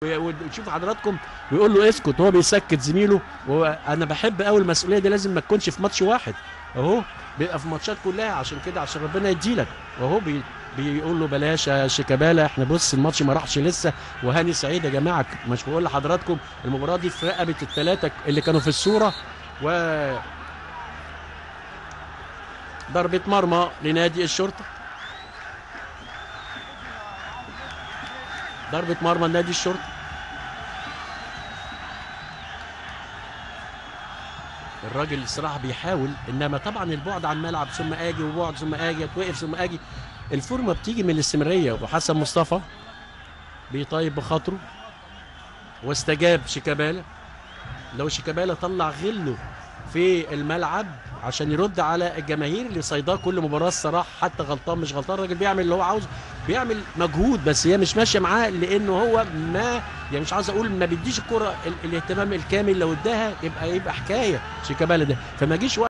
وتشوف حضراتكم ويقول له اسكت، هو بيسكت زميله. وانا بحب قوي المسؤوليه دي، لازم ما تكونش في ماتش واحد، اهو بيبقى في ماتشات كلها، عشان كده عشان ربنا يديلك. واهو بيقول له بلاش يا شيكابالا، احنا بص الماتش ما راحش لسه. وهاني سعيد يا جماعه، مش بقول لحضراتكم المباراه دي في رقبه الثلاثه اللي كانوا في الصوره. و ضربه مرمى لنادي الشرطه، ضربه مرمى لنادي الشرطه. الراجل الصراحه بيحاول، انما طبعا البعد عن الملعب ثم اجي وبعد ثم اجي اتوقف ثم اجي، الفورمه بتيجي من الاستمراريه. وحسن مصطفى بيطيب بخاطره واستجاب شيكابالا. لو شيكابالا طلع غله في الملعب عشان يرد على الجماهير اللي صيداه كل مباراه الصراحه، حتى غلطان مش غلطان، الراجل بيعمل اللي هو عاوزه، بيعمل مجهود، بس هي مش ماشيه معاه، لانه هو ما يعني مش عاوز اقول ما بيديش الكره الاهتمام الكامل، لو اداها يبقى حكايه شيكابالا ده. فما جيش